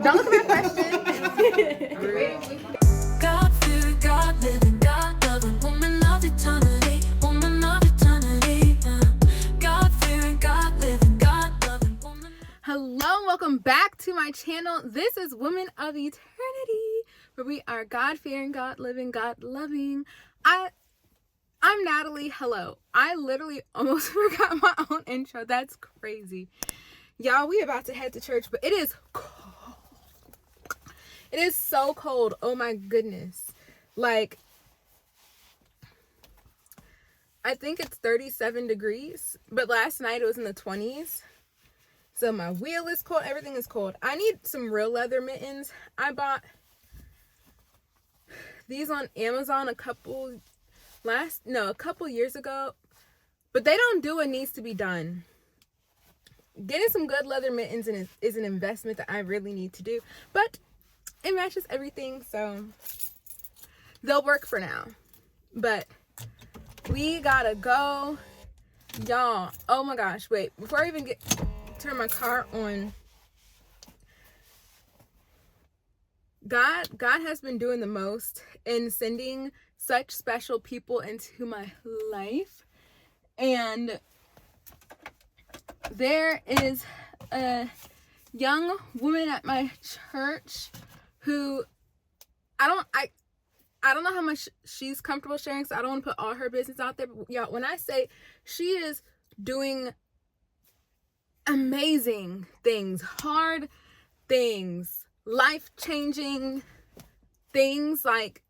Don't look at my question. God fearing, God living, God loving, woman of eternity, woman of eternity. God fearing, God living, God loving, woman. Hello, welcome back to my channel. This is Women of Eternity, where we are God-fearing, God-living, God-loving. I'm Natalie. Hello. I literally almost forgot my own intro. That's crazy. Y'all, we about to head to church, but it is cold. It is so cold. Oh my goodness. Like, I think it's 37 degrees, but last night it was in the 20s. So my wheel is cold. Everything is cold. I need some real leather mittens. I bought these on Amazon a couple years ago, but they don't do what needs to be done. Getting some good leather mittens is an investment that I really need to do, but it matches everything, so they'll work for now. But we gotta go, y'all. Oh my gosh, wait, before I even turn my car on, God has been doing the most in sending such special people into my life. And there is a young woman at my church who I don't know how much she's comfortable sharing, so I don't want to put all her business out there. But y'all, when I say she is doing amazing things, hard things, life-changing things, like,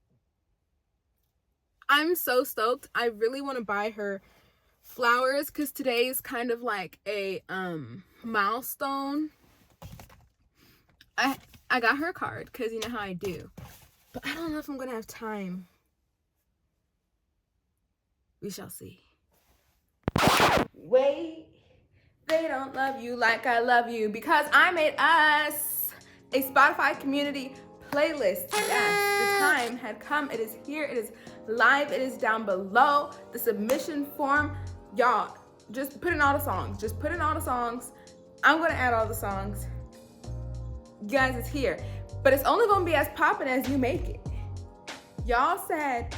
I'm so stoked. I really want to buy her flowers because today is kind of like a milestone. I got her a card because you know how I do, but I don't know if I'm gonna have time. We shall see. Wait, they don't love you like I love you because I made us a Spotify community playlist. Yes, the time had come. It is here. It is live. It is down below. The submission form. Y'all, just put in all the songs. Just put in all the songs. I'm going to add all the songs. You guys, it's here. But it's only going to be as poppin' as you make it. Y'all said,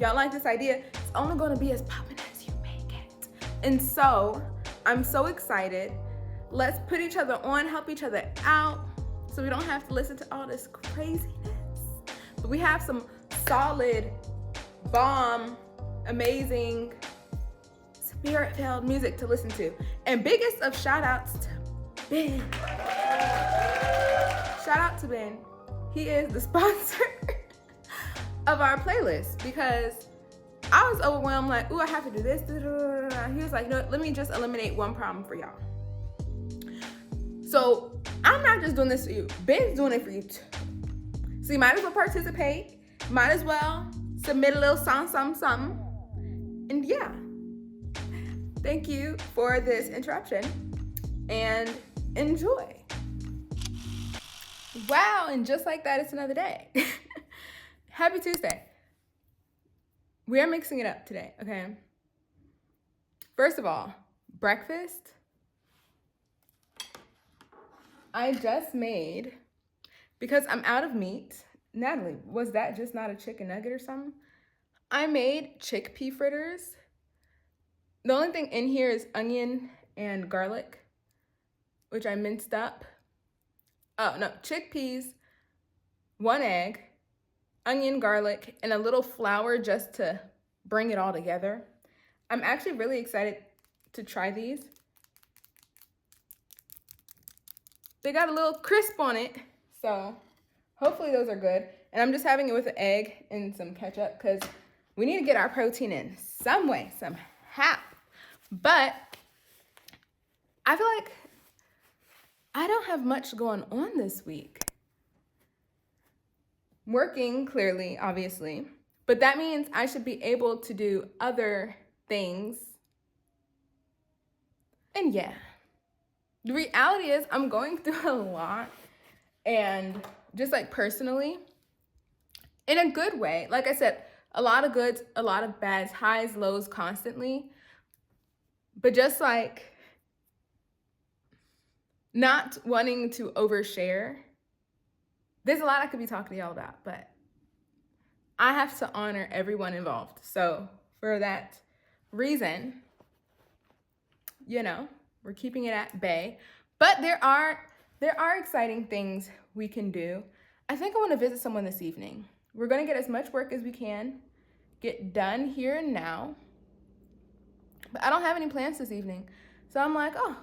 y'all like this idea. It's only going to be as poppin' as you make it. And so, I'm so excited. Let's put each other on, help each other out, so we don't have to listen to all this craziness. But we have some solid, bomb, amazing, spirit-filled music to listen to. And biggest of shout-outs to Ben. Shout out to Ben. He is the sponsor of our playlist because I was overwhelmed, like, ooh, I have to do this. He was like, no, let me just eliminate one problem for y'all. So I'm not just doing this for you. Ben's doing it for you too. So you might as well participate. Might as well submit a little something. And yeah. Thank you for this interruption. And enjoy. Wow, and just like that, it's another day. Happy Tuesday. We are mixing it up today, okay? First of all, breakfast. I just made, because I'm out of meat. Natalie, was that just not a chicken nugget or something? I made chickpea fritters. The only thing in here is onion and garlic, which I minced up. Oh, no, chickpeas, 1 egg, onion, garlic, and a little flour just to bring it all together. I'm actually really excited to try these. They got a little crisp on it, so hopefully those are good. And I'm just having it with an egg and some ketchup because we need to get our protein in some way, somehow. But I feel like I don't have much going on this week. Working, clearly, obviously. But that means I should be able to do other things. And yeah. The reality is I'm going through a lot. And just like personally, in a good way. Like I said, a lot of goods, a lot of bads, highs, lows constantly. But just like not wanting to overshare. There's a lot I could be talking to y'all about, but I have to honor everyone involved. So for that reason, we're keeping it at bay. But there are exciting things we can do. I think I want to visit someone this evening. We're going to get as much work as we can get done here and now. But I don't have any plans this evening. So I'm like, oh,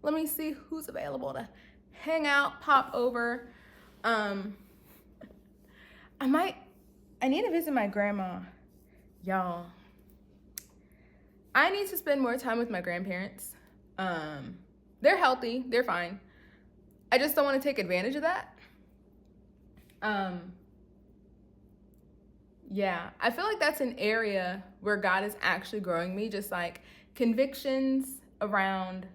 let me see who's available to hang out, pop over. I need to visit my grandma. Y'all, I need to spend more time with my grandparents. They're healthy, they're fine. I just don't want to take advantage of that. Yeah, I feel like that's an area where God is actually growing me, just like convictions around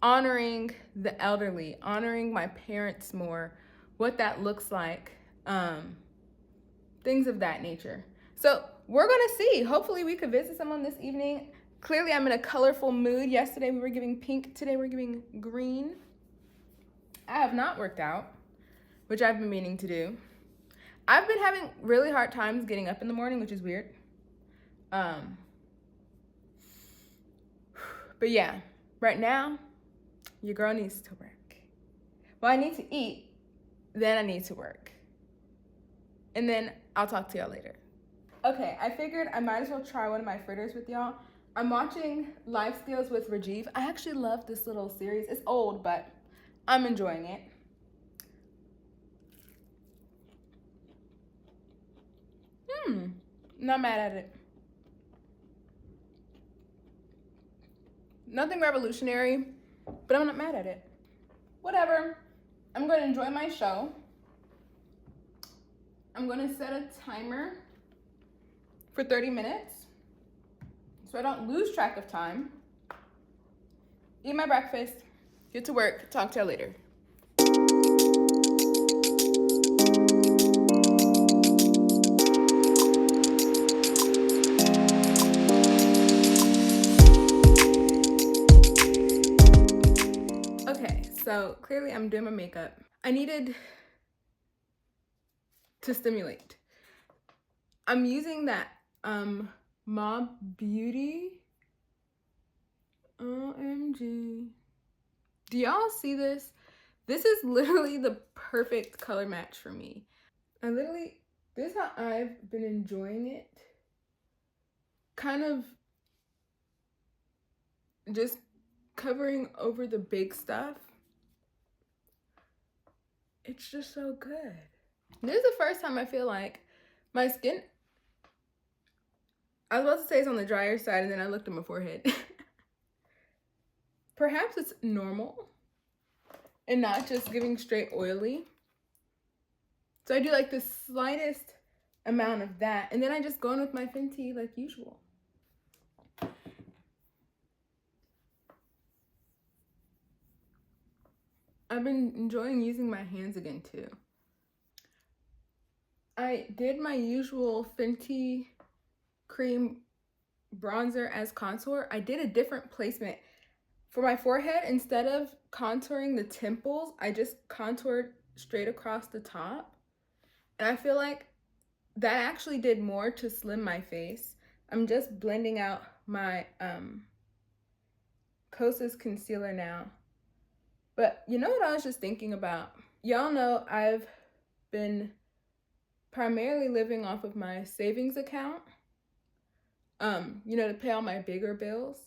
honoring the elderly, honoring my parents more, what that looks like, things of that nature. So we're gonna see. Hopefully we could visit someone this evening. Clearly I'm in a colorful mood. Yesterday we were giving pink, today we're giving green. I have not worked out, which I've been meaning to do. I've been having really hard times getting up in the morning, which is weird. But yeah, right now, your girl needs to work. Well, I need to eat, then I need to work. And then I'll talk to y'all later. Okay, I figured I might as well try one of my fritters with y'all. I'm watching Life Skills with Rajiv. I actually love this little series. It's old, but I'm enjoying it. Not mad at it. Nothing revolutionary, but I'm not mad at it. Whatever. I'm going to enjoy my show. I'm going to set a timer for 30 minutes so I don't lose track of time. Eat my breakfast, get to work, talk to y'all later. Okay, so clearly I'm doing my makeup. I needed to stimulate. I'm using that Mob Beauty. OMG. Do y'all see this? This is literally the perfect color match for me. This is how I've been enjoying it. Kind of just covering over the big stuff. It's just so good. This is the first time I feel like my skin, I was about to say it's on the drier side, and then I looked at my forehead. Perhaps it's normal and not just giving straight oily. So I do like the slightest amount of that, and then I just go in with my Fenty like usual. I've been enjoying using my hands again too. I did my usual Fenty cream bronzer as contour. I did a different placement. For my forehead, instead of contouring the temples, I just contoured straight across the top. And I feel like that actually did more to slim my face. I'm just blending out my Kosas concealer now. But you know what I was just thinking about? Y'all know I've been primarily living off of my savings account, to pay all my bigger bills.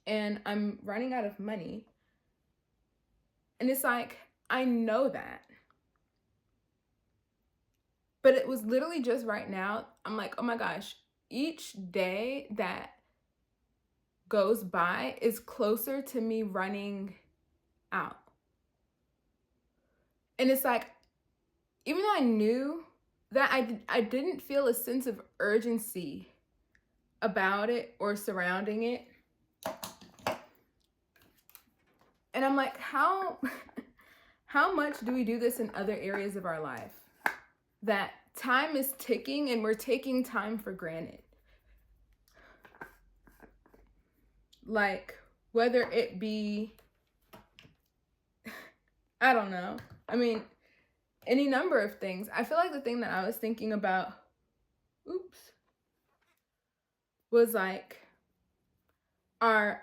And I'm running out of money. And it's like, I know that. But it was literally just right now, I'm like, oh my gosh, each day that goes by is closer to me running out. And it's like, even though I knew that, I didn't feel a sense of urgency about it or surrounding it. And I'm like, how much do we do this in other areas of our life? That time is ticking and we're taking time for granted. Like, whether it be I don't know. I mean, any number of things. I feel like the thing that I was thinking about, was like our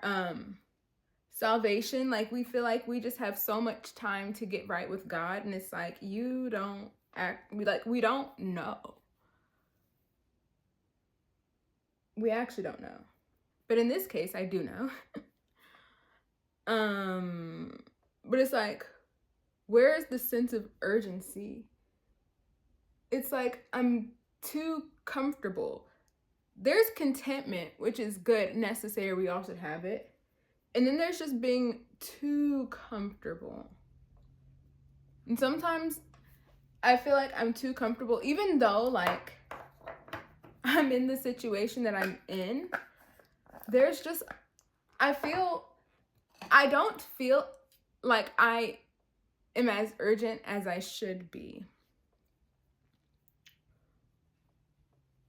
salvation. Like, we feel like we just have so much time to get right with God, and it's like, you don't act, we don't know. We actually don't know. But in this case, I do know. But it's like, where is the sense of urgency? It's like, I'm too comfortable. There's contentment, which is good, necessary, we all should have it. And then there's just being too comfortable. And sometimes I feel like I'm too comfortable, even though, like, I'm in the situation that I'm in. There's just, I don't feel like I am as urgent as I should be.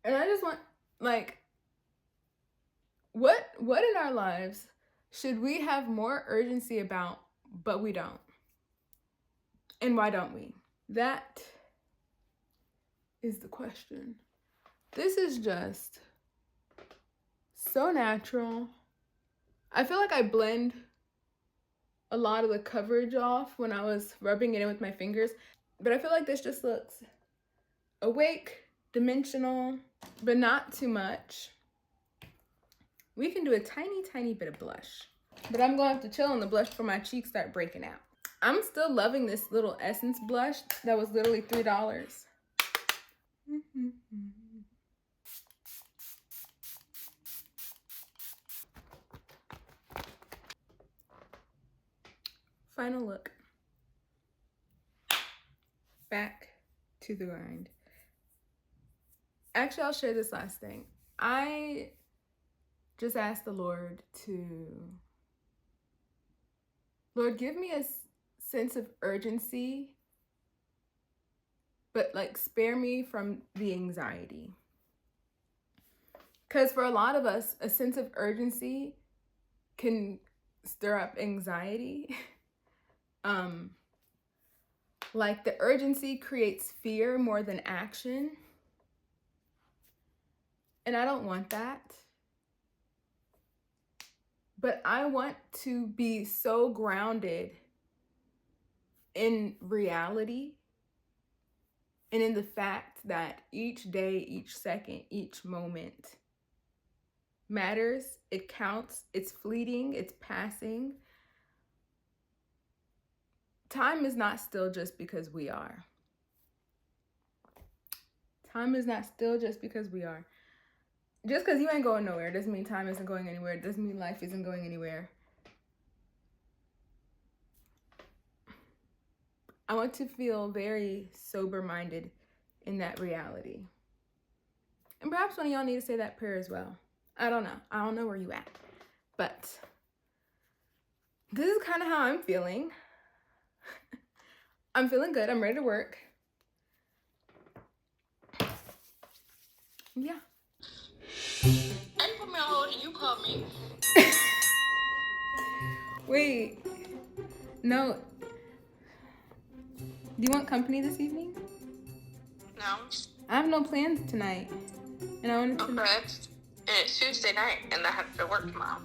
And I just want, like, what in our lives should we have more urgency about, but we don't? And why don't we? That is the question. This is just so natural. I feel like I blend a lot of the coverage off when I was rubbing it in with my fingers, but I feel like this just looks awake, dimensional, but not too much. We can do a tiny, tiny bit of blush, but I'm gonna have to chill on the blush before my cheeks start breaking out. I'm still loving this little Essence blush that was literally $3. Final look. Back to the grind. Actually, I'll share this last thing. I just asked the Lord, give me a sense of urgency, but like spare me from the anxiety. Because for a lot of us, a sense of urgency can stir up anxiety. Like, the urgency creates fear more than action. And I don't want that. But I want to be so grounded in reality and in the fact that each day, each second, each moment matters. It counts. It's fleeting. It's passing. Time is not still just because we are. Time is not still just because we are. Just because you ain't going nowhere doesn't mean time isn't going anywhere. It doesn't mean life isn't going anywhere. I want to feel very sober-minded in that reality. And perhaps one of y'all need to say that prayer as well. I don't know. I don't know where you at. But this is kind of how I'm feeling. I'm feeling good. I'm ready to work. Yeah. I didn't put me on hold and you called me. Wait. No. Do you want company this evening? No. I have no plans tonight. And I wanted to... Okay. And it's Tuesday night and I have to work tomorrow.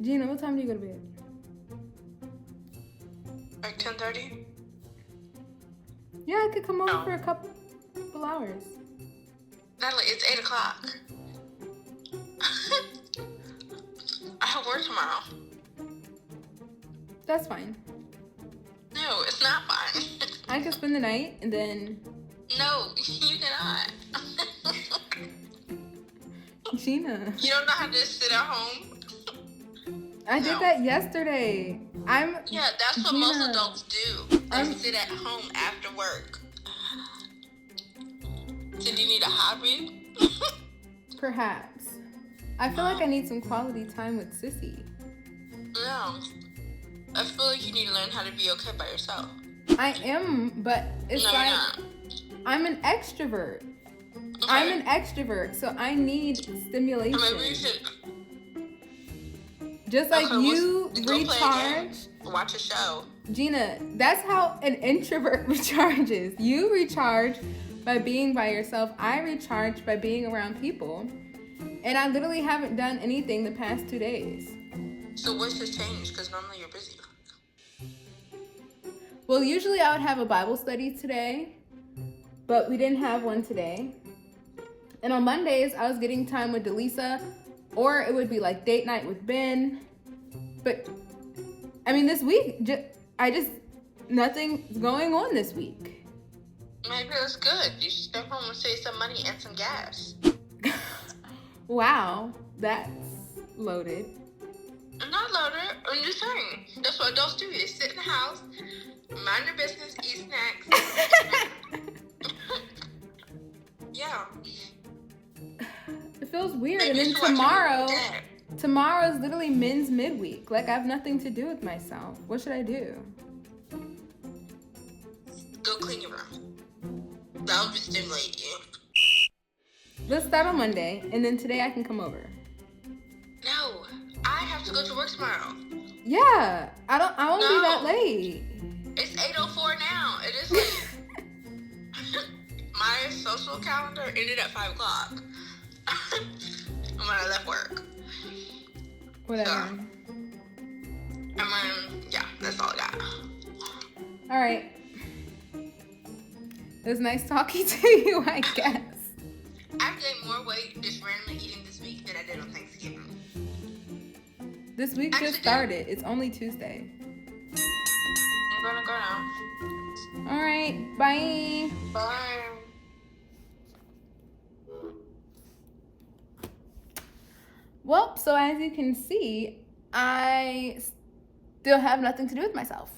Gina, what time do you go to bed? Like 10:30? Yeah, I could come over for a couple hours. Natalie, it's 8 o'clock. I have work tomorrow. That's fine. No, it's not fine. I could spend the night and then... No, you cannot. Gina. You don't know how to sit at home? I did that yesterday. Yeah, that's what Gina. most adults do. They sit at home after work. So do you need a hobby? Perhaps. I feel like I need some quality time with Sissy. No. I feel like you need to learn how to be okay by yourself. I am, but it's No, like... you're not. I'm an extrovert. Okay. I'm an extrovert, so I need stimulation. Maybe you should Just like Okay, you go play a recharge. game. Watch a show. Gina, that's how an introvert recharges. You recharge by being by yourself. I recharge by being around people. And I literally haven't done anything the past 2 days. So what's the change? Because normally you're busy. Well, usually I would have a Bible study today, but we didn't have one today. And on Mondays, I was getting time with Delisa, or it would be like date night with Ben. But, I mean, this week, nothing's going on this week. Maybe that's good. You should stay home and save some money and some gas. Wow, that's loaded. I'm not loaded. I'm just saying. That's what adults do. They sit in the house, mind their business, eat snacks. Yeah. It feels weird. Maybe And you then should watch tomorrow is literally men's midweek. Like, I have nothing to do with myself. What should I do? Go clean your room. That'll just stimulate you. Let's start on Monday, and then today I can come over. No, I have to go to work tomorrow. Yeah, I won't be that late. It's 8:04 now. It is late. My social calendar ended at 5 o'clock. When I left work. Whatever. Yeah, that's all I got. All right. It was nice talking to you, I guess. I've gained more weight just randomly eating this week than I did on Thanksgiving. This week just started. It's only Tuesday. I'm gonna go now. All right. Bye. Bye. Well, so as you can see, I still have nothing to do with myself.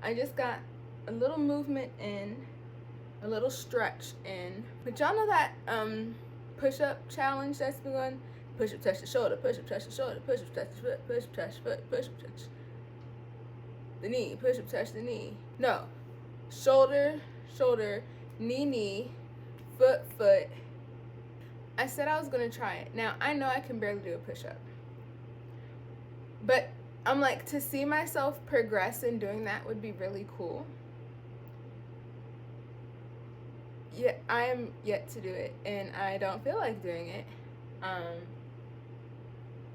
I just got a little movement in, a little stretch in. But y'all know that push-up challenge that's been going? Push-up, touch the shoulder, push-up, touch the shoulder, push-up, touch the foot, push-up, touch the foot, push-up, touch the knee, push-up, touch the knee. No, shoulder, shoulder, knee, knee, foot, foot. I said I was gonna try it. Now, I know I can barely do a push-up. But I'm like, to see myself progress in doing that would be really cool. Yeah, I am yet to do it, and I don't feel like doing it.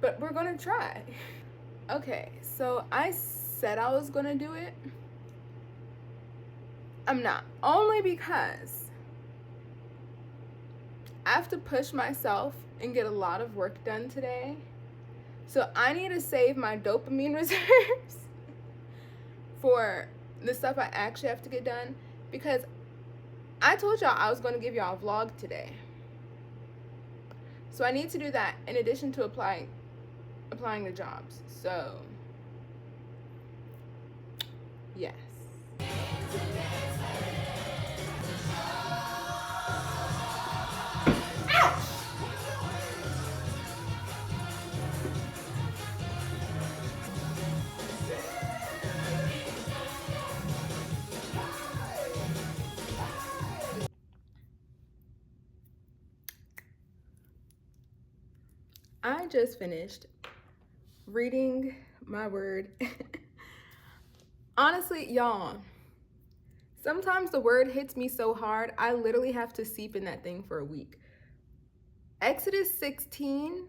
But we're gonna try. Okay, so I said I was gonna do it. I'm not. Only because I have to push myself and get a lot of work done today. So I need to save my dopamine reserves for the stuff I actually have to get done, because I told y'all I was going to give y'all a vlog today. So I need to do that in addition to applying the jobs. So, yes. I just finished reading my word. Honestly, y'all, sometimes the word hits me so hard, I literally have to seep in that thing for a week. Exodus 16,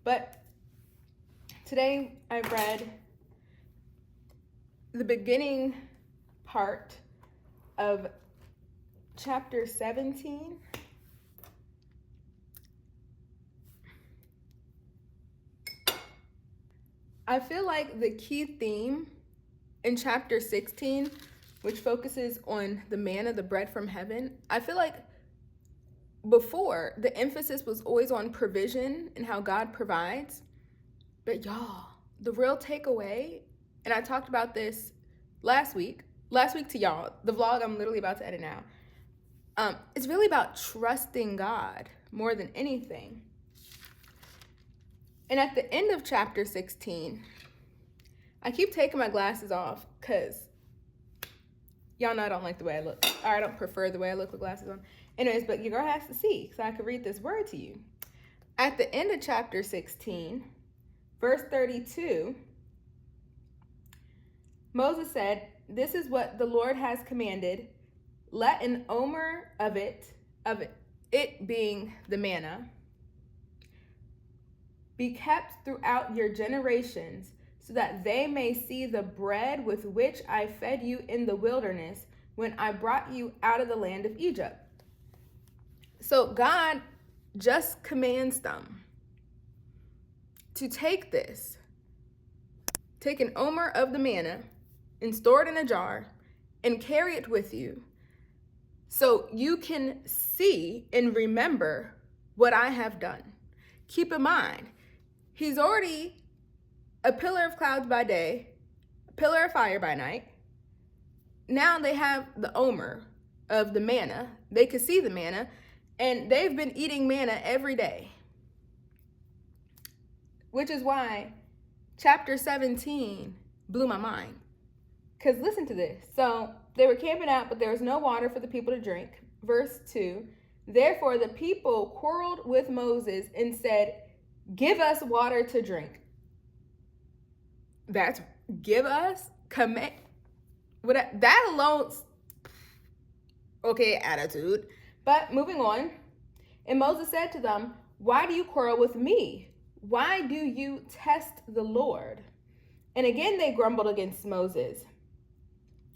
but today I read the beginning part of chapter 17. I feel like the key theme in chapter 16, which focuses on the manna, the bread from heaven, I feel like before the emphasis was always on provision and how God provides. But y'all, the real takeaway, and I talked about this last week to y'all, the vlog I'm literally about to edit now. It's really about trusting God more than anything. And at the end of chapter 16, I keep taking my glasses off because y'all know I don't like the way I look. Or I don't prefer the way I look with glasses on. Anyways, but your girl has to see so I can read this word to you. At the end of chapter 16, verse 32, Moses said, "This is what the Lord has commanded. Let an omer of it being the manna, be kept throughout your generations, so that they may see the bread with which I fed you in the wilderness when I brought you out of the land of Egypt." So God just commands them to take an omer of the manna and store it in a jar and carry it with you so you can see and remember what I have done. Keep in mind, he's already a pillar of clouds by day, a pillar of fire by night. Now they have the omer of the manna. They could see the manna, and they've been eating manna every day. Which is why chapter 17 blew my mind. Because listen to this. So they were camping out, but there was no water for the people to drink. Verse 2, therefore the people quarreled with Moses and said, "Give us water to drink." That's give us command. That alone, okay, attitude. But moving on. And Moses said to them, "Why do you quarrel with me? Why do you test the Lord?" And again they grumbled against Moses.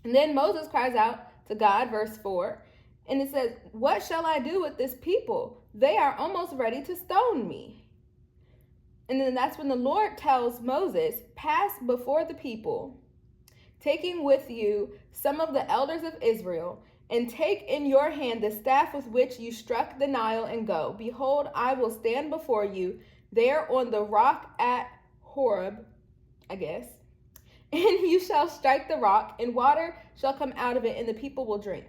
And then Moses cries out to God, verse 4, and it says, "What shall I do with this people? They are almost ready to stone me." And then that's when the Lord tells Moses, "Pass before the people, taking with you some of the elders of Israel, and take in your hand the staff with which you struck the Nile, and go. Behold, I will stand before you there on the rock at Horeb," I guess, "and you shall strike the rock, and water shall come out of it, and the people will drink."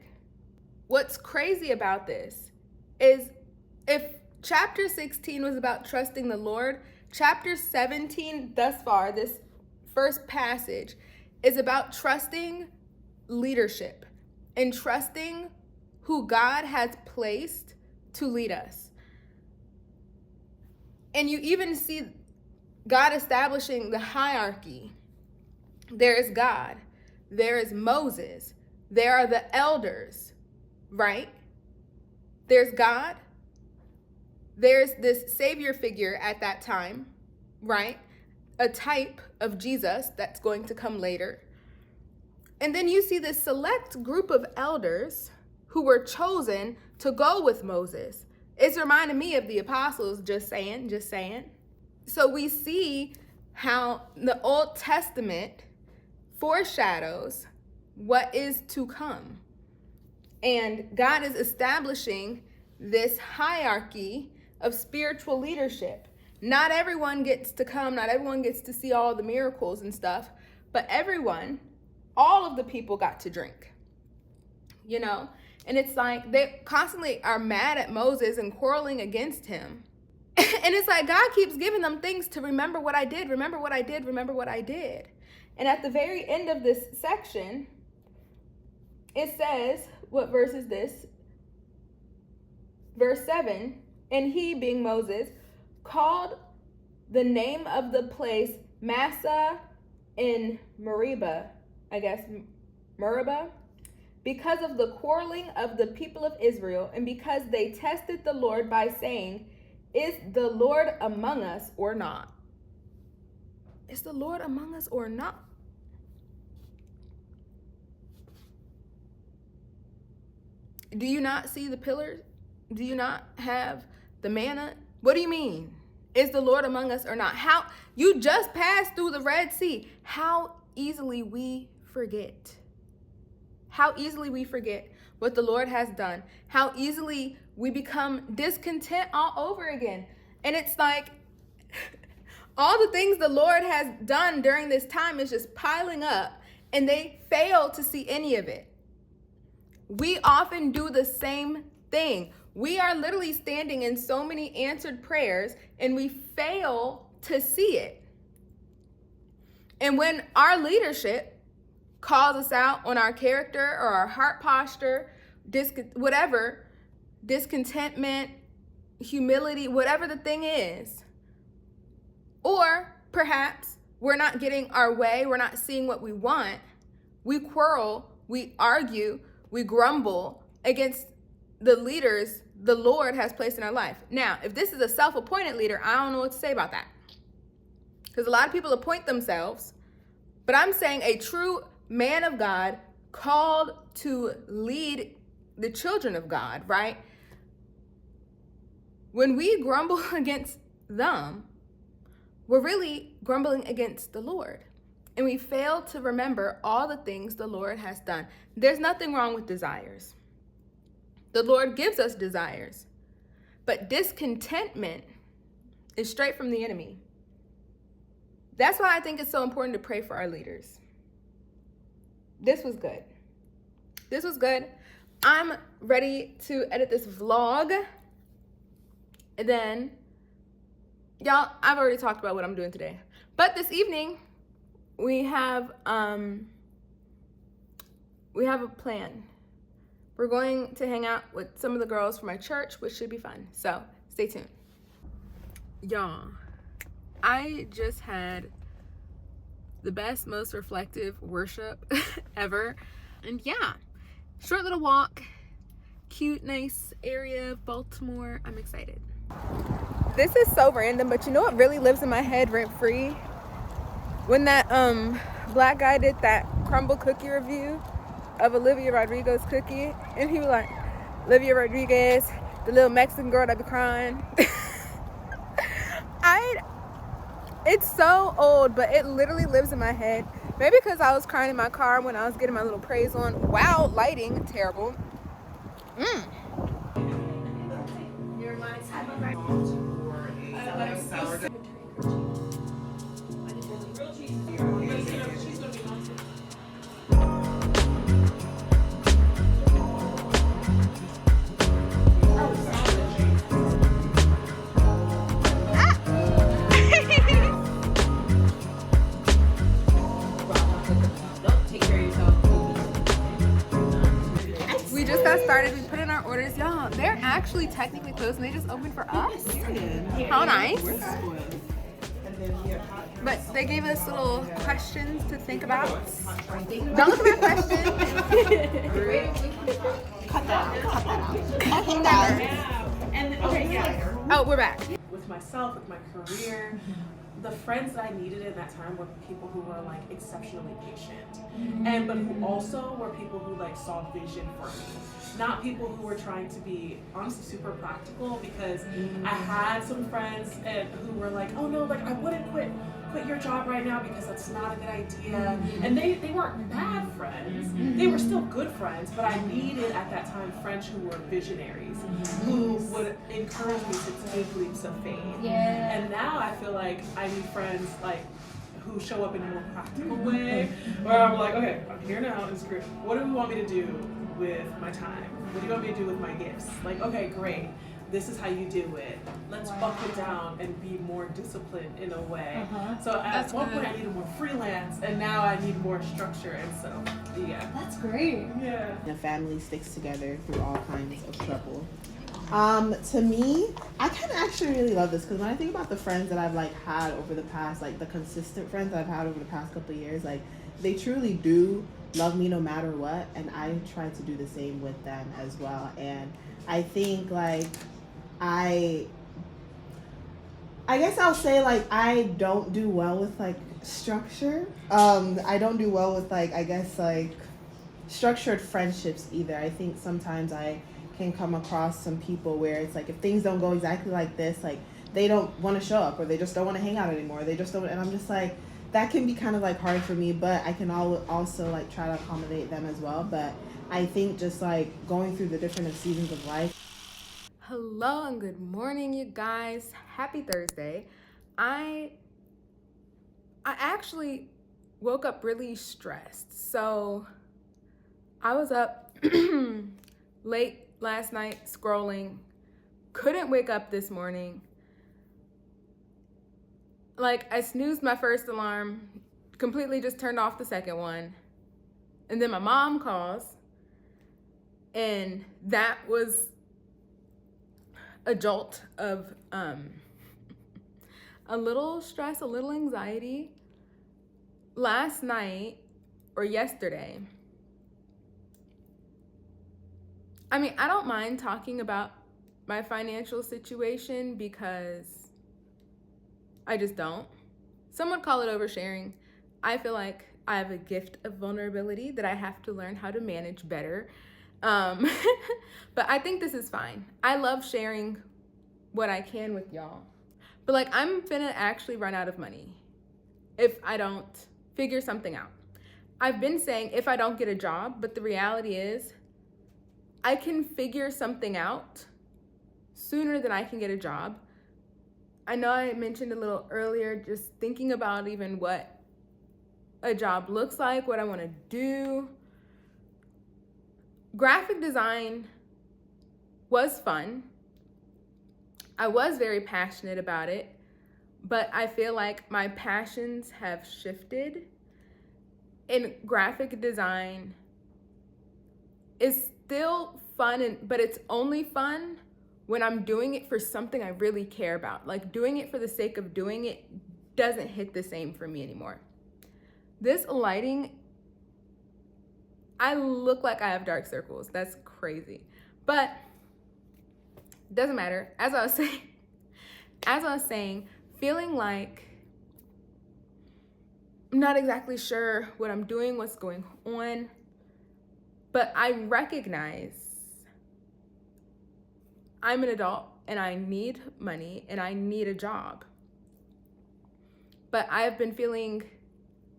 What's crazy about this is if chapter 16 was about trusting the Lord, chapter 17 thus far, this first passage, is about trusting leadership and trusting who God has placed to lead us. And you even see God establishing the hierarchy. There is God, there is Moses, there are the elders, right? There's God, there's this savior figure at that time, right? A type of Jesus that's going to come later. And then you see this select group of elders who were chosen to go with Moses. It's reminding me of the apostles, just saying. So we see how the Old Testament foreshadows what is to come. And God is establishing this hierarchy of spiritual leadership. Not everyone gets to come, not everyone gets to see all the miracles and stuff, but everyone, all of the people got to drink, you know? And it's like they constantly are mad at Moses and quarreling against him. And it's like God keeps giving them things to remember what I did, remember what I did, remember what I did. And at the very end of this section, it says, what verse is this? Verse 7, And he, being Moses, called the name of the place Massa in Meribah, because of the quarreling of the people of Israel, and because they tested the Lord by saying, is the Lord among us or not? Is the Lord among us or not? Do you not see the pillars? Do you not have the manna? What do you mean? Is the Lord among us or not? How you just passed through the Red Sea. How easily we forget. How easily we forget what the Lord has done. How easily we become discontent all over again. And it's like all the things the Lord has done during this time is just piling up, and they fail to see any of it. We often do the same thing. We are literally standing in so many answered prayers, and we fail to see it. And when our leadership calls us out on our character or our heart posture, discontentment, humility, whatever the thing is, or perhaps we're not getting our way, we're not seeing what we want, we quarrel, we argue, we grumble against the leaders the Lord has placed in our life. Now, if this is a self-appointed leader, I don't know what to say about that. Because a lot of people appoint themselves, but I'm saying a true man of God called to lead the children of God, right? When we grumble against them, we're really grumbling against the Lord. And we fail to remember all the things the Lord has done. There's nothing wrong with desires. The Lord gives us desires. But discontentment is straight from the enemy. That's why I think it's so important to pray for our leaders. This was good. This was good. I'm ready to edit this vlog. And then, y'all, I've already talked about what I'm doing today. But this evening, we have a plan. We're going to hang out with some of the girls from my church, which should be fun. So stay tuned. Y'all, I just had the best, most reflective worship ever. And yeah, short little walk, cute, nice area of Baltimore. I'm excited. This is so random, but you know what really lives in my head rent free? When that black guy did that crumble cookie review of Olivia Rodrigo's cookie, and he was like, Olivia Rodriguez, the little Mexican girl that be crying. It's so old, but it literally lives in my head. Maybe because I was crying in my car when I was getting my little praise on. Wow, lighting, terrible. We just got started. We put in our orders. Y'all, they're actually technically closed and they just opened for us. How nice. But they gave us little questions to think about. Don't look at my questions. Cut that out. And okay, yeah. Oh, we're back. With myself, with my career, the friends that I needed in that time were people who were like exceptionally patient, but who also were people who like saw vision for me. Not people who were trying to be honestly super practical, because I had some friends who were like, oh no, like I wouldn't quit your job right now because that's not a good idea. And they weren't bad friends. They were still good friends, but I needed at that time friends who were visionaries, who would encourage me to take leaps of faith. And now I feel like I need friends like who show up in a more practical way, where I'm like, okay, I'm here now in this group. What do you want me to do with my time? What do you want me to do with my gifts? Like, okay, great. This is how you do it. Let's buckle down and be more disciplined in a way. So at one point I needed more freelance, and now I need more structure, and so, yeah. That's great. Yeah. The family sticks together through all kinds of trouble. To me, I kind of actually really love this because when I think about the friends that I've like had over the past, like the consistent friends that I've had over the past couple of years, like they truly do love me no matter what, and I try to do the same with them as well. And I think like I guess I'll say like I don't do well with like structure. I don't do well with like I guess like structured friendships either. I think sometimes I can come across some people where it's like if things don't go exactly like this, like they don't want to show up or they just don't want to hang out anymore. They just don't, and I'm just like that can be kind of like hard for me, but I can also like try to accommodate them as well. But I think just like going through the different seasons of life. Hello and good morning, you guys. Happy Thursday. I actually woke up really stressed. So I was up late last night scrolling, couldn't wake up this morning. Like I snoozed my first alarm, completely just turned off the second one. And then my mom calls, and that was a jolt of a little stress, a little anxiety. Last night or yesterday, I mean, I don't mind talking about my financial situation because I just don't. Some would call it oversharing. I feel like I have a gift of vulnerability that I have to learn how to manage better. But I think this is fine. I love sharing what I can with y'all. But like, I'm finna actually run out of money if I don't figure something out. I've been saying if I don't get a job, but the reality is I can figure something out sooner than I can get a job. I know I mentioned a little earlier, just thinking about even what a job looks like, what I want to do. Graphic design was fun. I was very passionate about it, but I feel like my passions have shifted. And graphic design is still fun, but it's only fun when I'm doing it for something I really care about. Like doing it for the sake of doing it doesn't hit the same for me anymore. This lighting, I look like I have dark circles. That's crazy. But it doesn't matter. As I was saying, feeling like I'm not exactly sure what I'm doing, what's going on, but I recognize I'm an adult and I need money and I need a job. But I have been feeling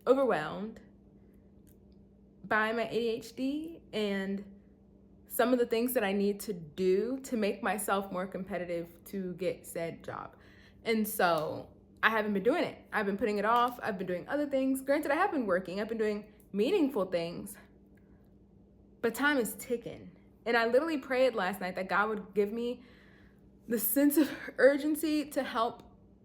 overwhelmed by my ADHD and some of the things that I need to do to make myself more competitive to get said job. And so I haven't been doing it. I've been putting it off. I've been doing other things. Granted, I have been working. I've been doing meaningful things, but time is ticking. And I literally prayed last night that God would give me the sense of urgency to help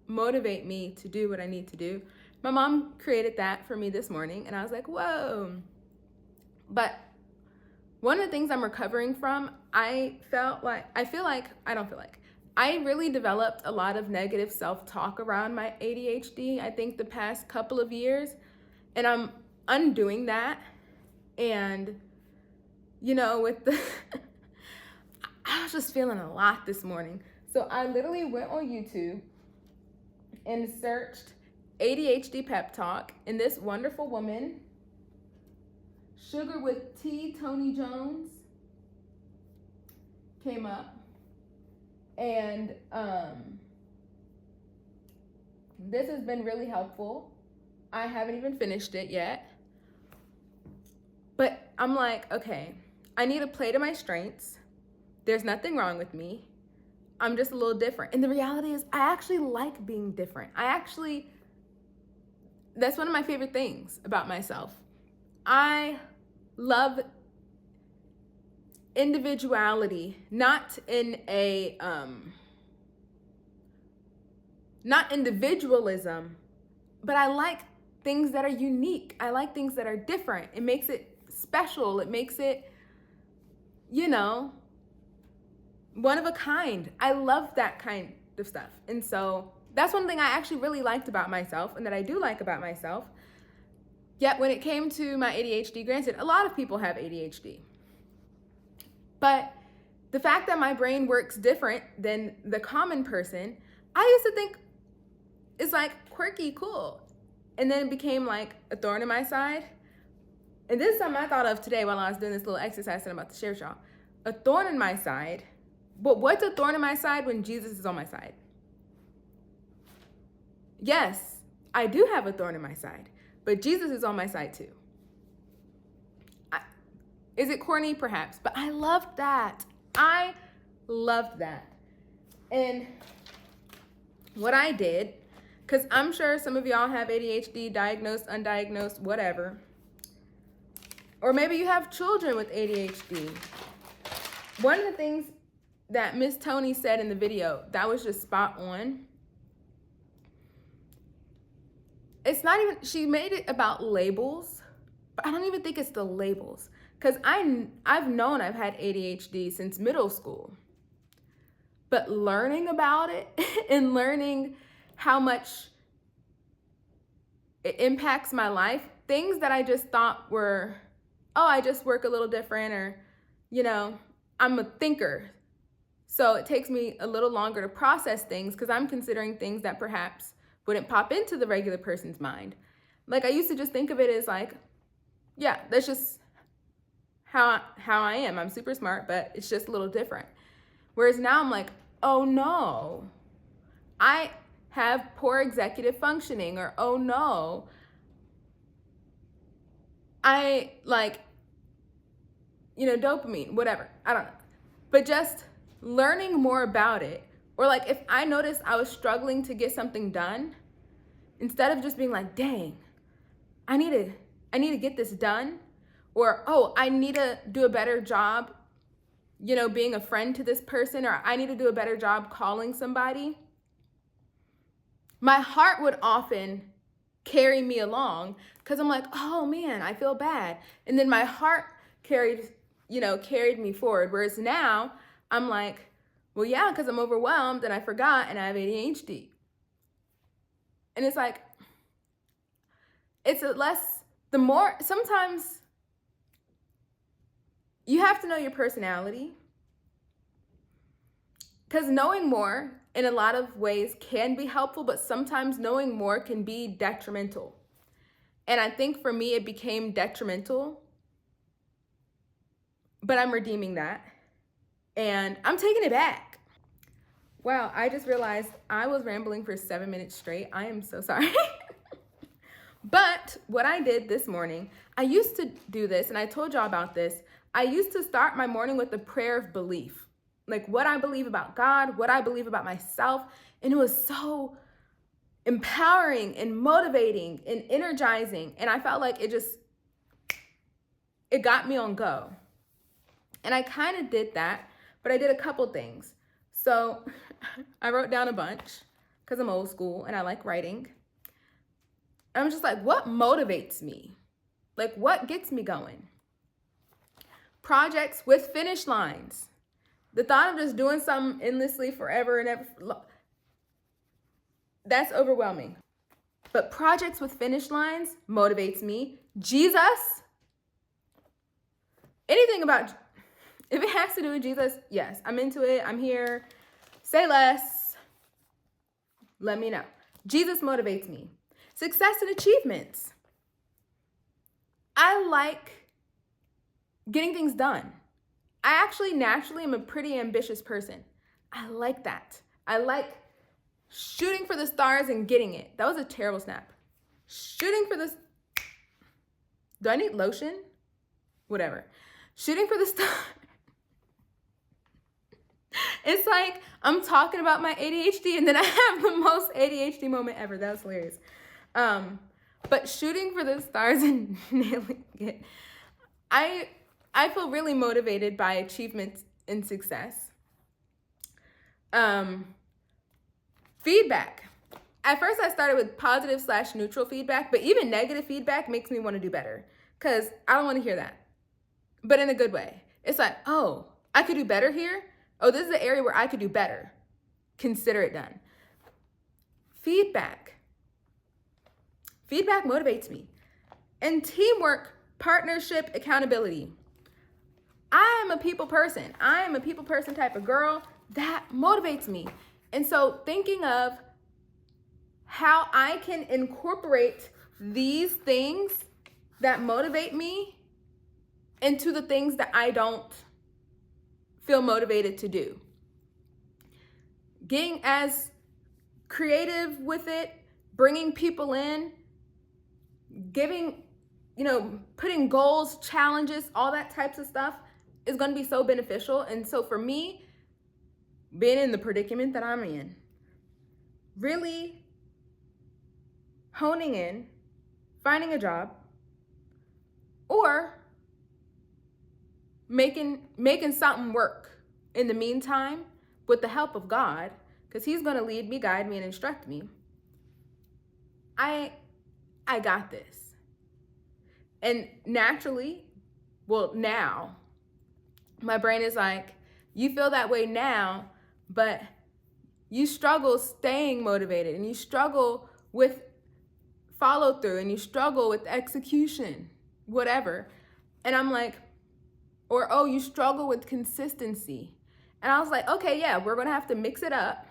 motivate me to do what I need to do. My mom created that for me this morning, and I was like, whoa. But one of the things I'm recovering from, I really developed a lot of negative self-talk around my ADHD, I think the past couple of years, and I'm undoing that. And you know, I was just feeling a lot this morning. So I literally went on YouTube and searched ADHD pep talk, and this wonderful woman, Sugar with Tea, Tony Jones, came up. And this has been really helpful. I haven't even finished it yet. But I'm like, okay, I need to play to my strengths. There's nothing wrong with me. I'm just a little different. And the reality is I actually like being different. That's one of my favorite things about myself. I love individuality, not individualism, but I like things that are unique. I like things that are different. It makes it special. It makes it, one of a kind. I love that kind of stuff. And so that's one thing I actually really liked about myself and that I do like about myself. Yet when it came to my ADHD, granted, a lot of people have ADHD. But the fact that my brain works different than the common person, I used to think is like quirky, cool. And then it became like a thorn in my side. And this is something I thought of today while I was doing this little exercise that I'm about to share with y'all. A thorn in my side. But what's a thorn in my side when Jesus is on my side? Yes, I do have a thorn in my side, but Jesus is on my side too. Is it corny? Perhaps, but I loved that. I loved that. And what I did, because I'm sure some of y'all have ADHD, diagnosed, undiagnosed, whatever. Or maybe you have children with ADHD. One of the things that Miss Tony said in the video, that was just spot on. It's not even, she made it about labels, but I don't even think it's the labels. Because I've known I've had ADHD since middle school. But learning about it and learning how much it impacts my life, things that I just thought were, oh, I just work a little different, or, you know, I'm a thinker. So it takes me a little longer to process things because I'm considering things that perhaps wouldn't pop into the regular person's mind. Like I used to just think of it as like, yeah, that's just how I am. I'm super smart, but it's just a little different. Whereas now I'm like, oh no, I have poor executive functioning, or oh no, I like, you know, dopamine, whatever. I don't know. But just learning more about it, or like if I noticed I was struggling to get something done, instead of just being like, dang, I need to get this done, or oh, I need to do a better job, you know, being a friend to this person, or I need to do a better job calling somebody. My heart would often carry me along because I'm like, oh man, I feel bad. And then my heart carried me forward. Whereas now I'm like, well, yeah, because I'm overwhelmed and I forgot and I have ADHD. And it's like, sometimes you have to know your personality, because knowing more in a lot of ways can be helpful, but sometimes knowing more can be detrimental. And I think for me, it became detrimental, but I'm redeeming that and I'm taking it back. Wow, I just realized I was rambling for 7 minutes straight. I am so sorry. But what I did this morning, I used to do this, and I told y'all about this. I used to start my morning with a prayer of belief, like what I believe about God, what I believe about myself. And it was so empowering and motivating and energizing. And I felt like it got me on go. And I kind of did that, but I did a couple things. So I wrote down a bunch because I'm old school and I like writing. I'm just like, what motivates me? Like, what gets me going? Projects with finish lines. The thought of just doing something endlessly forever and ever, that's overwhelming. But projects with finish lines motivates me. Jesus, anything about, if it has to do with Jesus, yes, I'm into it. I'm here. Say less. Let me know. Jesus motivates me. Success and achievements. I like getting things done. I actually naturally am a pretty ambitious person. I like that. I like shooting for the stars and getting it. That was a terrible snap. Shooting for the... Do I need lotion? Whatever. Shooting for the stars. It's like I'm talking about my ADHD and then I have the most ADHD moment ever. That was hilarious. But shooting for the stars and nailing it, I feel really motivated by achievements and success. Feedback. At first I started with positive/neutral feedback, but even negative feedback makes me want to do better because I don't want to hear that, but in a good way. It's like, oh, I could do better here. Oh, this is an area where I could do better. Consider it done. Feedback. Feedback motivates me. And teamwork, partnership, accountability. I am a people person. I am a people person type of girl. That motivates me. And so thinking of how I can incorporate these things that motivate me into the things that I don't feel motivated to do. Getting as creative with it, bringing people in, giving, putting goals, challenges, all that types of stuff is going to be so beneficial. And so for me, being in the predicament that I'm in, really honing in, finding a job, or making something work in the meantime with the help of God, because he's going to lead me, guide me, and instruct me. I got this. And naturally, now, my brain is like, you feel that way now, but you struggle staying motivated, and you struggle with follow through, and you struggle with execution, whatever. And I'm like, or, oh, you struggle with consistency. And I was like, okay, yeah, we're going to have to mix it up,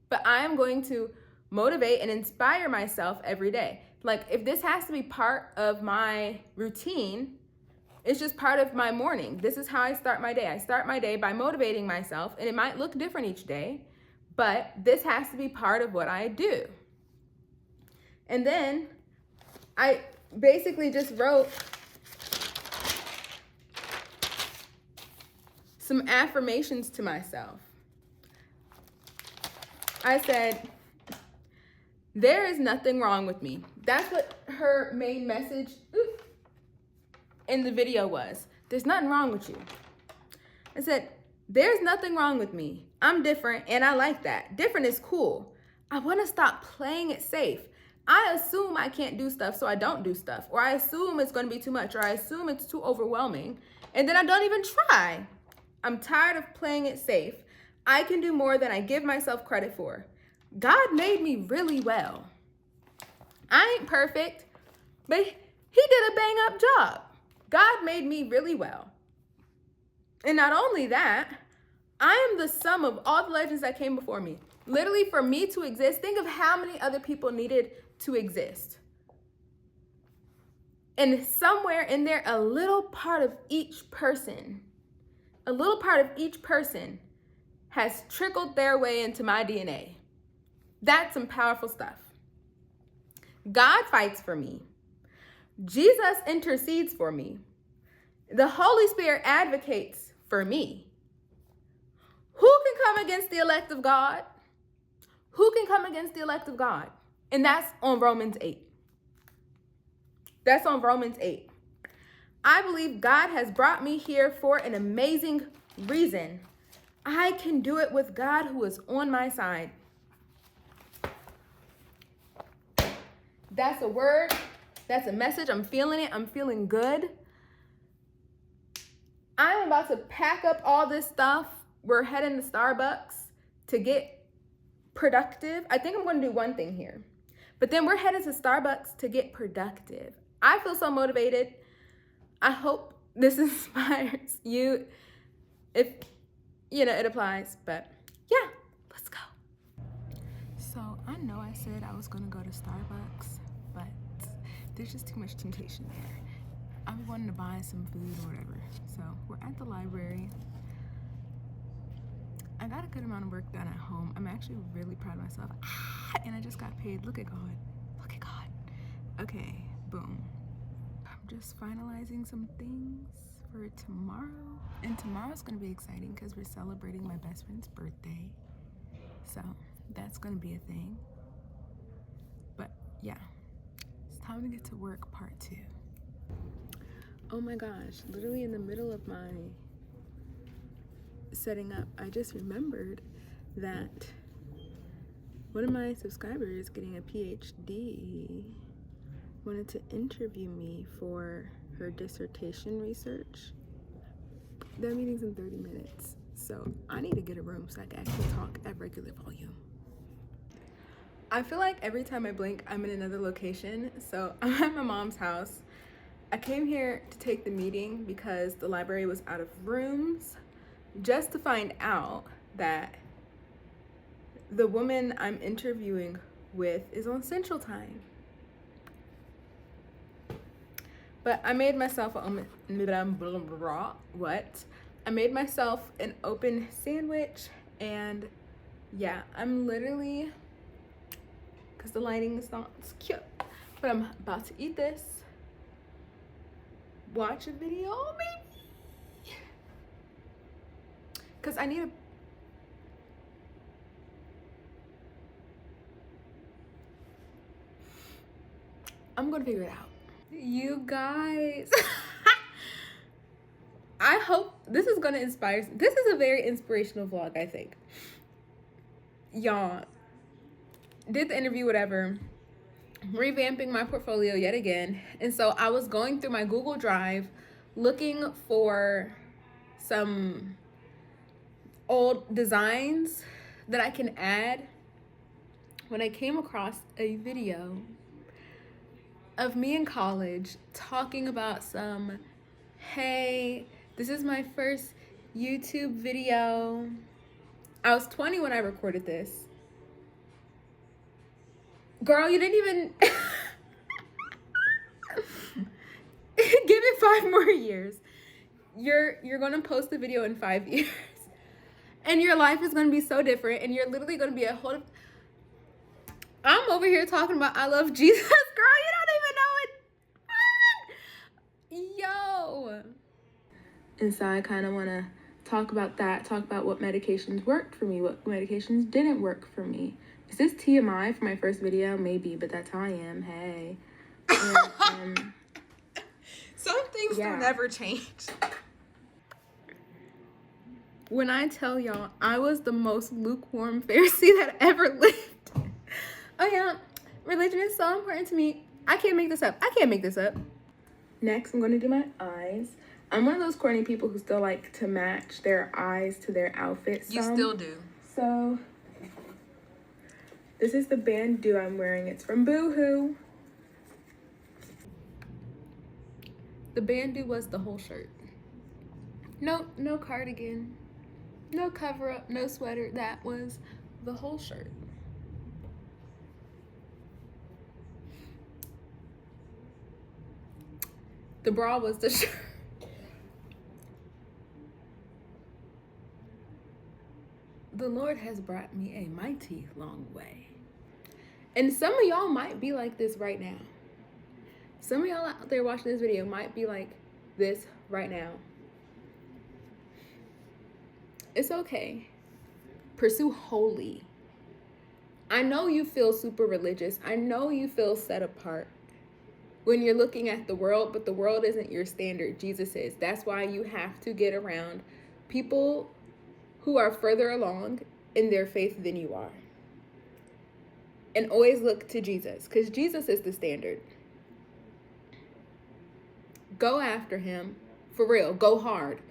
but I am going to motivate and inspire myself every day. Like, if this has to be part of my routine, it's just part of my morning. This is how I start my day. I start my day by motivating myself, and it might look different each day, but this has to be part of what I do. And then I basically just wrote some affirmations to myself. I said, there is nothing wrong with me. That's what her main message in the video was. There's nothing wrong with you. I said, there's nothing wrong with me. I'm different, and I like that. Different is cool. I want to stop playing it safe. I assume I can't do stuff, so I don't do stuff. Or I assume it's going to be too much, or I assume it's too overwhelming, and then I don't even try. I'm tired of playing it safe. I can do more than I give myself credit for. God made me really well. I ain't perfect, but he did a bang up job. God made me really well. And not only that, I am the sum of all the legends that came before me. Literally, for me to exist, think of how many other people needed to exist. And somewhere in there, a little part of each person has trickled their way into my DNA. That's some powerful stuff. God fights for me. Jesus intercedes for me. The Holy Spirit advocates for me. Who can come against the elect of God? Who can come against the elect of God? And that's on Romans 8. That's on Romans 8. I believe God has brought me here for an amazing reason. I can do it with God who is on my side. That's a word. That's a message. I'm feeling it. I'm feeling good. I'm about to pack up all this stuff. We're heading to Starbucks to get productive. I think I'm going to do one thing here. But then we're headed to Starbucks to get productive. I feel so motivated. I hope this inspires you. If, it applies. But yeah, let's go. So I know I said I was going to go to Starbucks, but there's just too much temptation there. I'm wanting to buy some food or whatever. So we're at the library. I got a good amount of work done at home. I'm actually really proud of myself. And I just got paid. Look at God. Look at God. Okay, boom. I'm just finalizing some things for tomorrow. And tomorrow's gonna be exciting because we're celebrating my best friend's birthday. So that's gonna be a thing. But yeah, it's time to get to work part 2. Oh my gosh, literally in the middle of my setting up, I just remembered that one of my subscribers getting a PhD wanted to interview me for her dissertation research. That meeting's in 30 minutes. So I need to get a room so I can actually talk at regular volume. I feel like every time I blink, I'm in another location. So I'm at my mom's house. I came here to take the meeting because the library was out of rooms, just to find out that the woman I'm interviewing with is on Central Time. But I made myself I made myself an open sandwich, and yeah, I'm literally, because the lighting is not cute, but I'm about to eat this, watch a video maybe, because I need a I'm gonna figure it out. You guys, I hope this is gonna inspire. This is a very inspirational vlog, I think. Y'all, did the interview, whatever, revamping my portfolio yet again. And so I was going through my Google Drive looking for some old designs that I can add when I came across a video of me in college talking about some, hey, this is my first YouTube video. I was 20 when I recorded this. Girl, you didn't even give it 5 more years. You're gonna post the video in 5 years. And your life is gonna be so different, and you're literally gonna be a whole. I'm over here talking about I love Jesus, girl. You don't even know it. Yo. And so I kind of want to talk about that. Talk about what medications worked for me, what medications didn't work for me. Is this TMI for my first video? Maybe, but that's how I am. Hey. And, Some things will never change. when I tell y'all, I was the most lukewarm Pharisee that ever lived. Oh yeah, religion is so important to me. I can't make this up. Next, I'm going to do my eyes. I'm one of those corny people who still like to match their eyes to their outfits. You still do. So, this is the bandeau I'm wearing. It's from Boohoo. The bandeau was the whole shirt. No cardigan, no cover up, no sweater. That was the whole shirt. The bra was the shirt. The Lord has brought me a mighty long way. And some of y'all might be like this right now. Some of y'all out there watching this video might be like this right now. It's okay. Pursue holy. I know you feel super religious. I know you feel set apart when you're looking at the world, but the world isn't your standard. Jesus is. That's why you have to get around people who are further along in their faith than you are. And always look to Jesus, because Jesus is the standard. Go after him. For real. Go hard.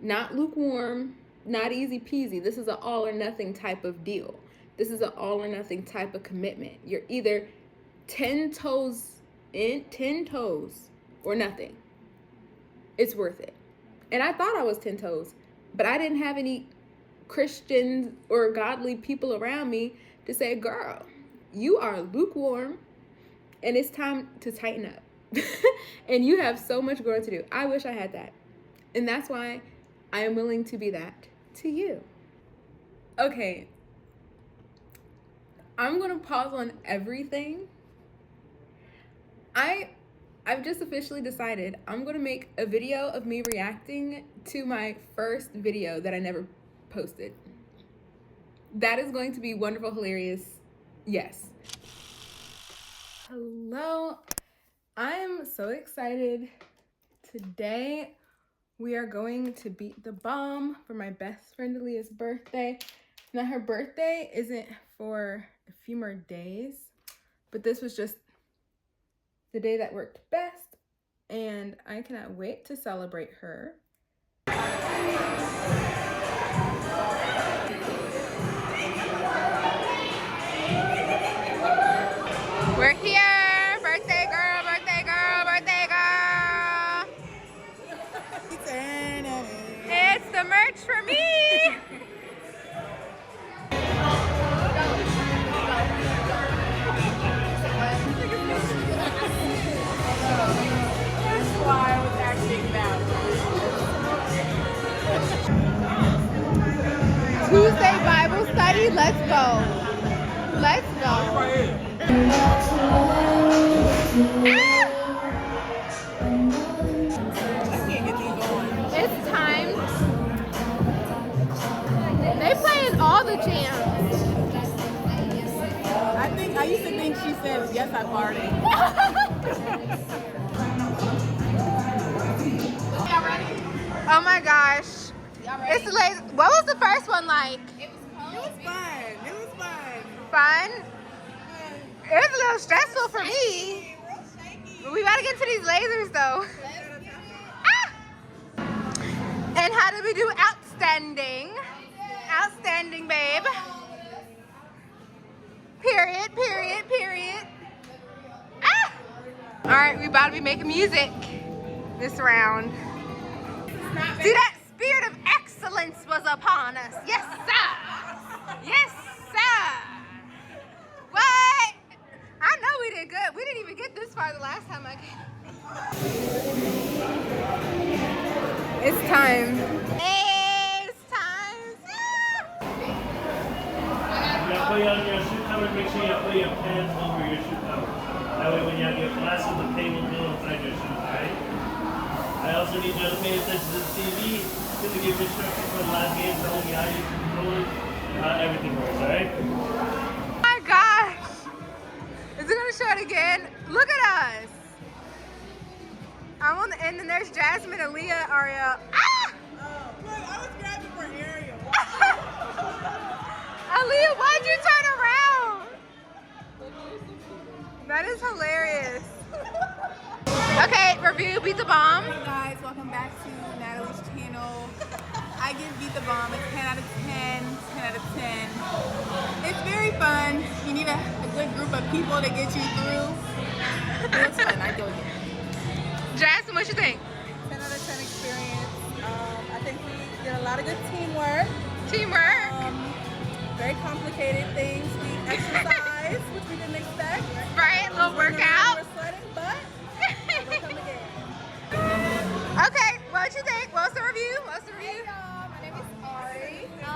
Not lukewarm, not easy peasy. This is an all or nothing type of deal. This is an all or nothing type of commitment. You're either 10 toes in, 10 toes or nothing. It's worth it. And I thought I was 10 toes, but I didn't have any Christians or godly people around me to say, girl, you are lukewarm and it's time to tighten up. And you have so much growing to do. I wish I had that. And that's why I am willing to be that to you. Okay. I'm going to pause on everything. I've just officially decided I'm going to make a video of me reacting to my first video that I never posted. That is going to be wonderful, hilarious. Yes. Hello. I am so excited. Today we are going to beat the bomb for my best friend Aaliyah's birthday. Now her birthday isn't for a few more days, but this was just the day that worked best, and I cannot wait to celebrate her. We're here. Birthday girl, birthday girl, birthday girl. It's the merch for me. That's why I was acting that way. Tuesday Bible study. Let's go. Let's go. It's time. They playing all the jams. I used to think she said, yes, I party. Oh my gosh. It's the latest. What was the first one like? It was fun. It was fun. Fun? It was a little stressful for me. We gotta get to these lasers though. Ah! And how did we do? Outstanding. Outstanding, babe. Period, period, period. Ah! All right, we about to be making music this round. See, that spirit of excellence was upon us. Yes, sir. Yes, sir. What? I know we did good. We didn't even get this far the last time I came. It's time. It's time. Yeah, put on your shoe cover, make sure you put your pants over your shoe cover. That way when you have your glasses, the paint will go inside your shoes, alright? I also need you to pay attention to the TV, to give instructions for the last game, so the audio controllers, everything works, alright? Oh my gosh. Is it gonna show it again? Look at us. I'm on the end and there's Jasmine, Aaliyah, Ariel. Ah! Look, I was grabbing for Ariel. Aaliyah, why'd you turn around? That is hilarious. Okay, review Beat the Bomb. Hey guys, welcome back to Natalie's channel. I give Beat the Bomb a 10 out of 10, 10 out of 10. It's very fun. You need a good group of people to get you through. It was fun, I'd go again. Jasmine, what you think? 10 out of 10 experience. I think we did a lot of good teamwork. Teamwork. Very complicated things. We exercised, which we didn't expect. Right, a little workout. We're sweating, but we'll come again. Okay, what you think? What's the review? What's the review? Hey y'all, my name is Ari. I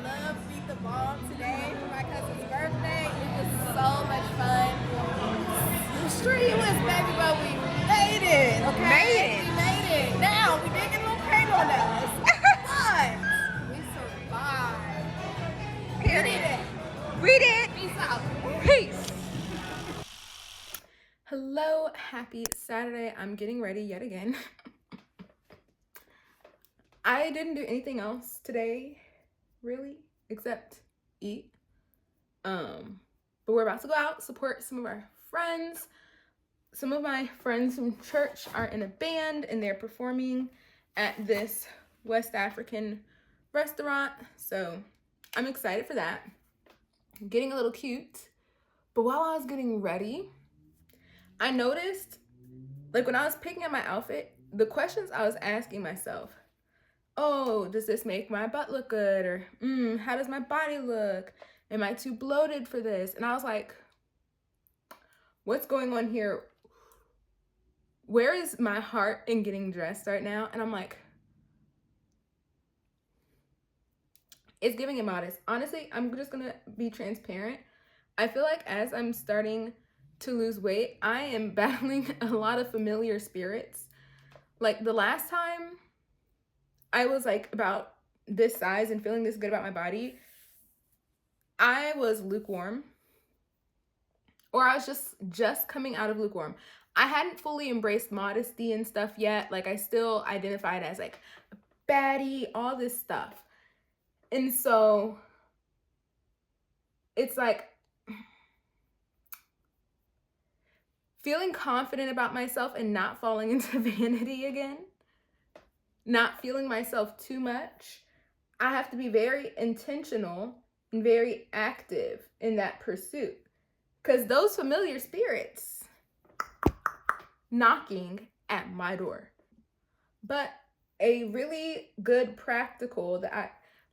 love Beat the Bomb today for my cousin's birthday. It was so much fun. It was strenuous, baby, but we made it. Okay, Made it. We made it. Now we did get a little pain on us, but we survived. Period. We did. Peace out. Peace. Hello, happy Saturday. I'm getting ready yet again. I didn't do anything else today, really, except eat. But we're about to go out, support some of our friends. Some of my friends from church are in a band and they're performing at this West African restaurant. So I'm excited for that. I'm getting a little cute. But while I was getting ready, I noticed, like when I was picking out my outfit, the questions I was asking myself, oh, does this make my butt look good? Or, how does my body look? Am I too bloated for this? And I was like, what's going on here? Where is my heart in getting dressed right now? And I'm like, it's giving immodest. Honestly, I'm just gonna be transparent. I feel like as I'm starting to lose weight, I am battling a lot of familiar spirits. Like the last time I was like about this size and feeling this good about my body, I was lukewarm, or I was just coming out of lukewarm. I hadn't fully embraced modesty and stuff yet. Like I still identified as like a baddie, all this stuff. And so it's like feeling confident about myself and not falling into vanity again, not feeling myself too much. I have to be very intentional and very active in that pursuit. Because those familiar spirits knocking at my door. But a really good practical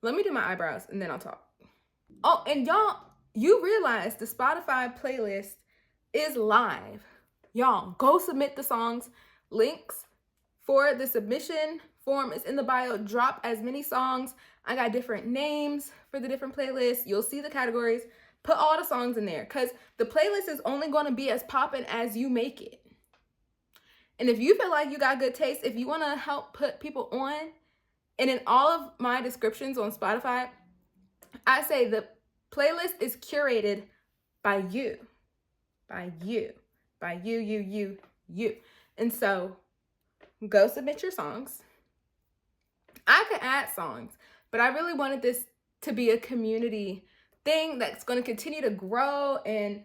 let me do my eyebrows and then I'll talk. Oh, and y'all, you realize the Spotify playlist is live. Y'all, go submit the songs. Links for the submission form is in the bio. Drop as many songs. I got different names for the different playlists. You'll see the categories. Put all the songs in there because the playlist is only going to be as poppin' as you make it. And if you feel like you got good taste, if you want to help put people on, and in all of my descriptions on Spotify, I say the playlist is curated by you. By you. By you. And so go submit your songs. I could add songs, but I really wanted this to be a community thing that's going to continue to grow, and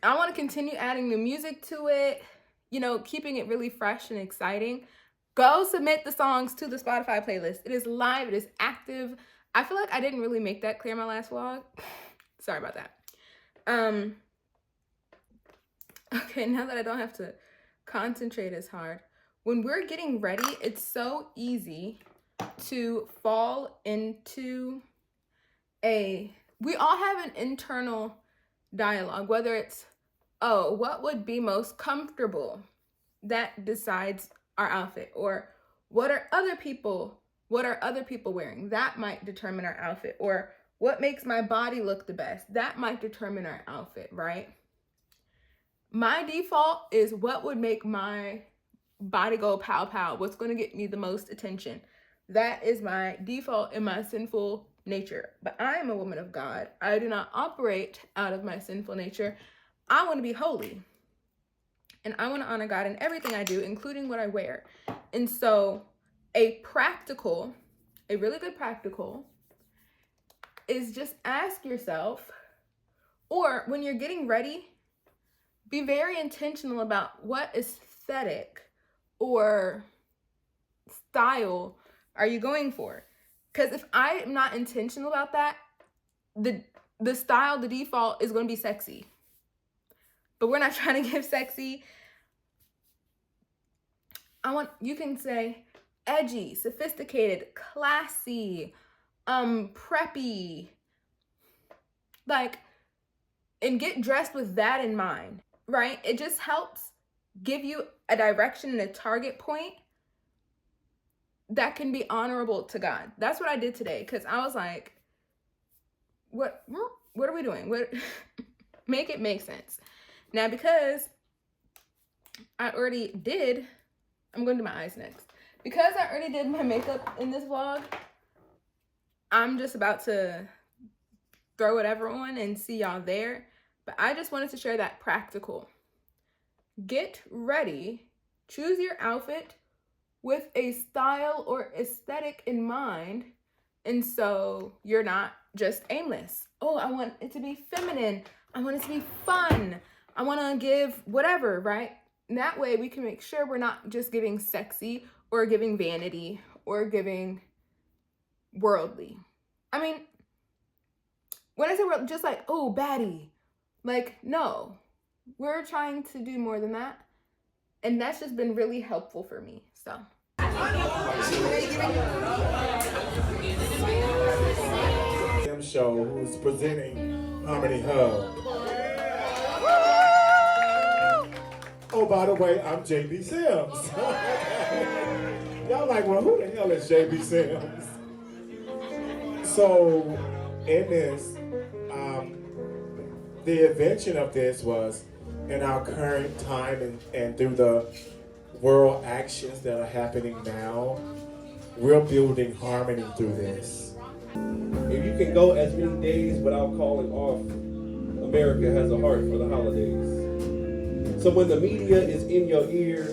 I want to continue adding new music to it, you know, keeping it really fresh and exciting. Go submit the songs to the Spotify playlist. It is live, it is active. I feel like I didn't really make that clear in my last vlog. Sorry about that. Okay, now that I don't have to concentrate as hard, when we're getting ready, it's so easy to fall into we all have an internal dialogue, whether it's, oh, what would be most comfortable? That decides our outfit. Or what are other people wearing? That might determine our outfit. Or what makes my body look the best? That might determine our outfit, right? My default is what would make my body go pow pow. What's going to get me the most attention? That is my default in my sinful nature. But I am a woman of God. I do not operate out of my sinful nature. I want to be holy. And I want to honor God in everything I do, including what I wear. And so a really good practical is just ask yourself, or when you're getting ready, be very intentional about what aesthetic or style are you going for. Because if I'm not intentional about that, the style, the default is going to be sexy. But we're not trying to give sexy. You can say edgy, sophisticated, classy, preppy. Like, and get dressed with that in mind, right? It just helps give you a direction and a target point that can be honorable to God. That's what I did today, because I was like, what are we doing? Make it make sense. Now, because I already did, I'm going to do my eyes next. Because I already did my makeup in this vlog, I'm just about to throw whatever on and see y'all there. But I just wanted to share that practical. Get ready, choose your outfit with a style or aesthetic in mind. And so you're not just aimless. Oh, I want it to be feminine. I want it to be fun. I want to give whatever, right? And that way we can make sure we're not just giving sexy or giving vanity or giving worldly. I mean, when I say world, just like, oh, baddie. Like, no, we're trying to do more than that. And that's just been really helpful for me, so. Show who's presenting Harmony Hub. Oh, by the way, I'm JB Sims. Y'all like, well, who the hell is JB Sims? So, in this, the invention of this was in our current time and through the world actions that are happening now, we're building harmony through this. If you can go as many days without calling off, America has a heart for the holidays. So when the media is in your ear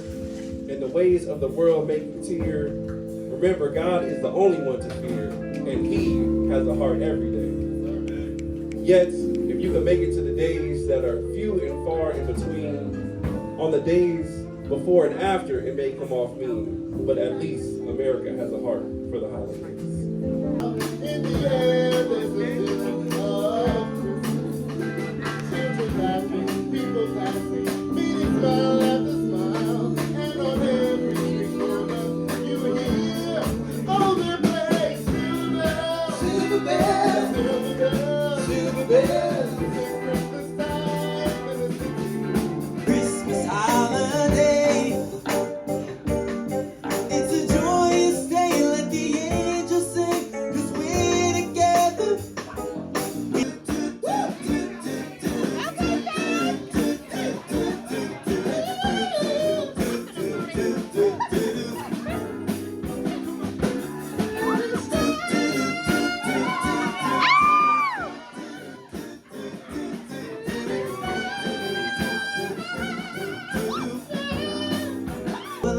and the ways of the world make you tear, remember God is the only one to fear, and He has a heart every day. Yet, if you can make it to the days that are few and far in between, on the days before and after, it may come off mean, but at least America has a heart for the holidays. In the air, there's a feeling of children laughing, people passing, meeting smile after smile, and on every street corner you hear, oh, they're playing silver bells, silver bells, silver bells, it's Christmas time in the city. Christmas holiday. It's a joyous day, let the angels sing, 'cause we're together.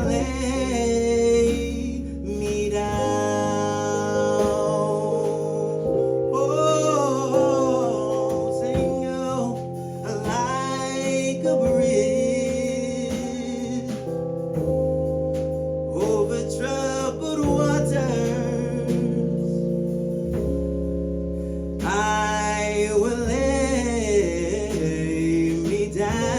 Lay me down. Oh, sing like a bridge over troubled waters. I will lay me down.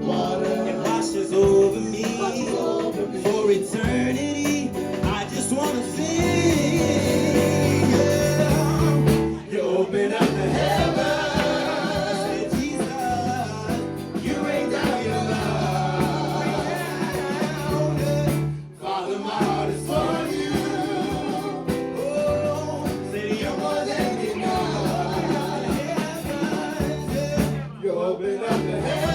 Water, it washes over me for eternity. I just wanna sing. Yeah. You open up the heavens, say, Jesus, you rain down your love. Father, my heart is for you. Oh, say you're more than enough. You open up the heavens.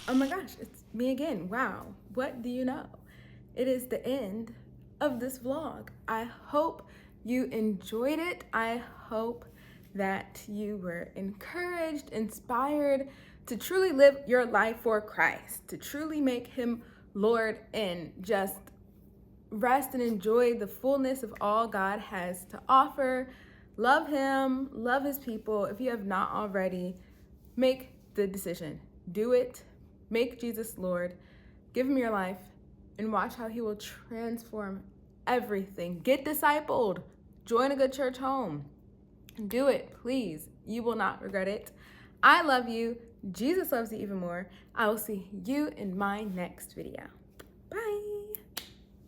Oh my gosh, it's me again. Wow, what do you know? It is the end of this vlog. I hope you enjoyed it. I hope that you were encouraged, inspired to truly live your life for Christ, to truly make him Lord and just rest and enjoy the fullness of all God has to offer. Love him, love his people. If you have not already, make the decision. Do it. Make Jesus Lord. Give him your life and watch how he will transform everything. Get discipled. Join a good church home. Do it, please. You will not regret it. I love you. Jesus loves you even more. I will see you in my next video.